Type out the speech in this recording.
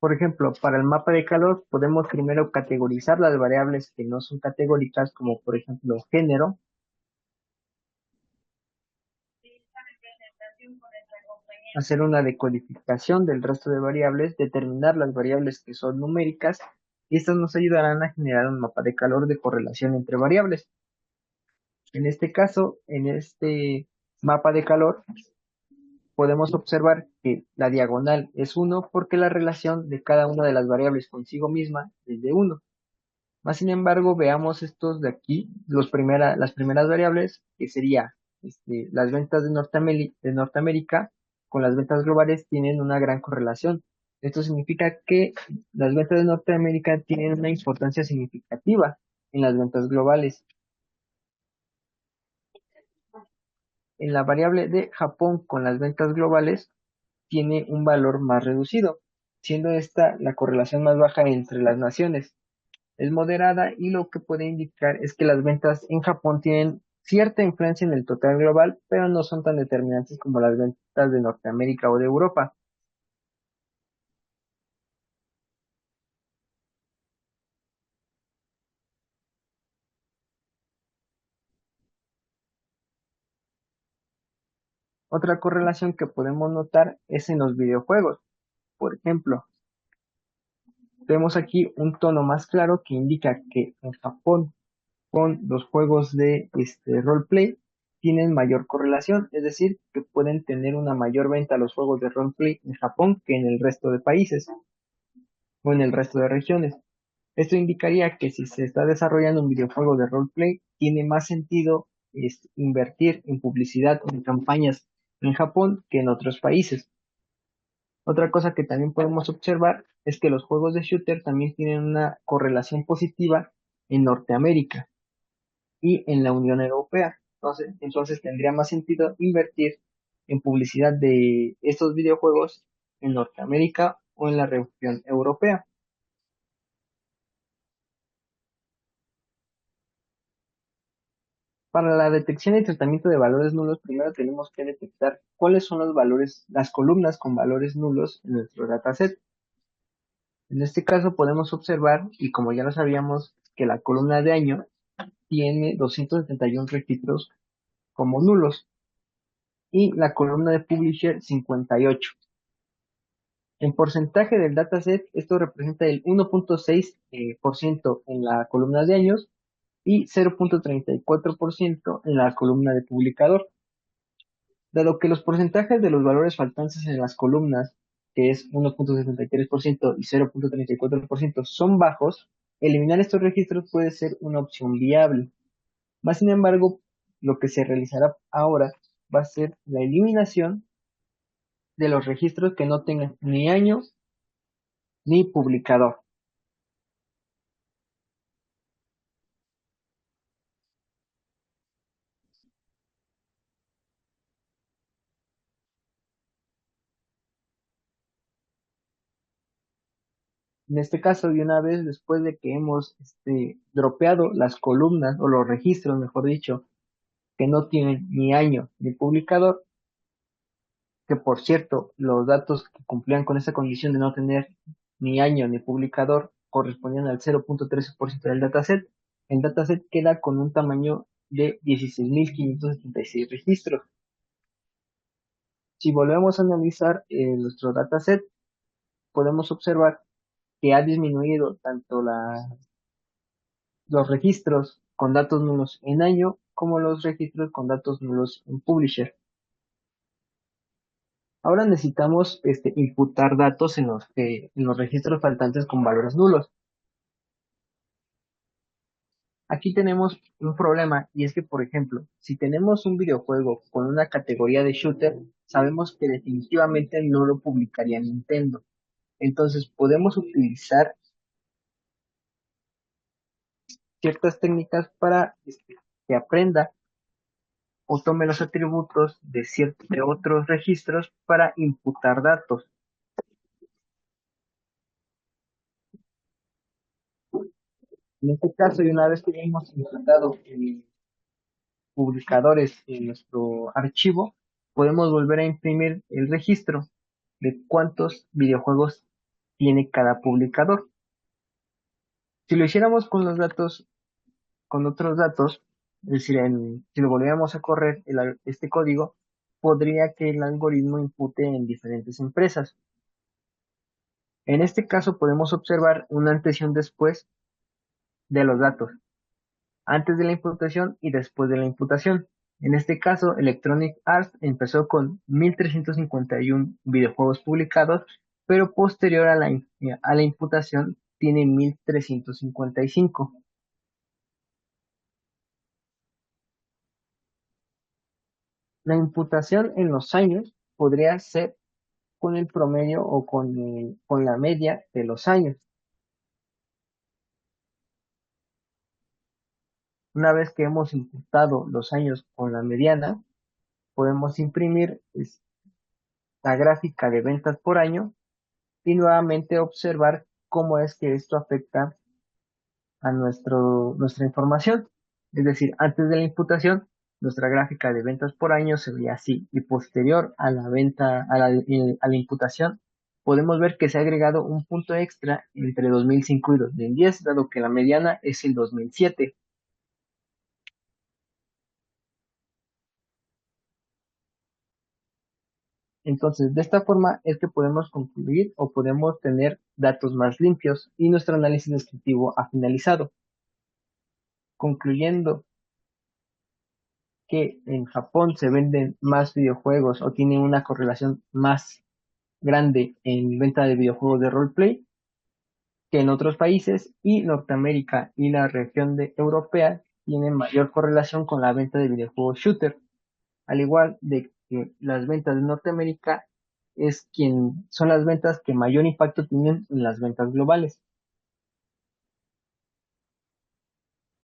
Por ejemplo, para el mapa de calor podemos primero categorizar las variables que no son categóricas, como por ejemplo género, hacer una decodificación del resto de variables, determinar las variables que son numéricas, y estas nos ayudarán a generar un mapa de calor de correlación entre variables. En este caso, en este mapa de calor, podemos observar que la diagonal es 1 porque la relación de cada una de las variables consigo misma es de 1. Más sin embargo, veamos estos de aquí, las primeras variables, que sería las ventas de Norteamérica con las ventas globales tienen una gran correlación. Esto significa que las ventas de Norteamérica tienen una importancia significativa en las ventas globales. En la variable de Japón con las ventas globales tiene un valor más reducido, siendo esta la correlación más baja entre las naciones. Es moderada y lo que puede indicar es que las ventas en Japón tienen cierta influencia en el total global, pero no son tan determinantes como las ventas de Norteamérica o de Europa. Otra correlación que podemos notar es en los videojuegos. Por ejemplo, vemos aquí un tono más claro que indica que en Japón con los juegos de roleplay tienen mayor correlación, es decir, que pueden tener una mayor venta los juegos de roleplay en Japón que en el resto de países o en el resto de regiones. Esto indicaría que si se está desarrollando un videojuego de roleplay, tiene más sentido invertir en publicidad o en campañas en Japón que en otros países. Otra cosa que también podemos observar es que los juegos de shooter también tienen una correlación positiva en Norteamérica y en la Unión Europea. Entonces tendría más sentido invertir en publicidad de estos videojuegos en Norteamérica o en la región europea. Para la detección y tratamiento de valores nulos, primero tenemos que detectar cuáles son los valores, las columnas con valores nulos en nuestro dataset. En este caso podemos observar, y como ya lo sabíamos, que la columna de año tiene 271 registros como nulos y la columna de publisher 58. En porcentaje del dataset, esto representa el 1.6% en la columna de años y 0.34% en la columna de publicador. Dado que los porcentajes de los valores faltantes en las columnas, que es 1.73% y 0.34%, son bajos, eliminar estos registros puede ser una opción viable. Más sin embargo, lo que se realizará ahora va a ser la eliminación de los registros que no tengan ni año ni publicador. En este caso, de una vez después de que hemos dropeado las columnas o los registros, mejor dicho, que no tienen ni año ni publicador, que por cierto, los datos que cumplían con esa condición de no tener ni año ni publicador correspondían al 0.13% del dataset, el dataset queda con un tamaño de 16.576 registros. Si volvemos a analizar nuestro dataset, podemos observar que ha disminuido tanto los registros con datos nulos en año como los registros con datos nulos en publisher. Ahora necesitamos imputar datos en los registros faltantes con valores nulos. Aquí tenemos un problema y es que, por ejemplo, si tenemos un videojuego con una categoría de shooter, sabemos que definitivamente no lo publicaría Nintendo. Entonces podemos utilizar ciertas técnicas para que aprenda o tome los atributos de otros registros para imputar datos. En este caso, y una vez que hemos imputado publicadores en nuestro archivo, podemos volver a imprimir el registro de cuántos videojuegos tiene cada publicador. Si lo hiciéramos con los datos, con otros datos, es decir, si lo volviéramos a correr este código, podría que el algoritmo impute en diferentes empresas. En este caso podemos observar un antes y un después de los datos, antes de la imputación y después de la imputación. En este caso, Electronic Arts empezó con 1.351 videojuegos publicados, pero posterior a la imputación tiene 1.355. La imputación en los años podría ser con el promedio o con la media de los años. Una vez que hemos imputado los años con la mediana, podemos imprimir la gráfica de ventas por año y nuevamente observar cómo es que esto afecta a nuestra información. Es decir, antes de la imputación, nuestra gráfica de ventas por año se veía así y posterior a la venta, a la imputación, podemos ver que se ha agregado un punto extra entre 2005 y 2010, dado que la mediana es el 2007. Entonces, de esta forma es que podemos concluir o podemos tener datos más limpios y nuestro análisis descriptivo ha finalizado, concluyendo que en Japón se venden más videojuegos o tienen una correlación más grande en venta de videojuegos de roleplay que en otros países, y Norteamérica y la región de europea tienen mayor correlación con la venta de videojuegos shooter, al igual de que las ventas de Norteamérica son las ventas que mayor impacto tienen en las ventas globales.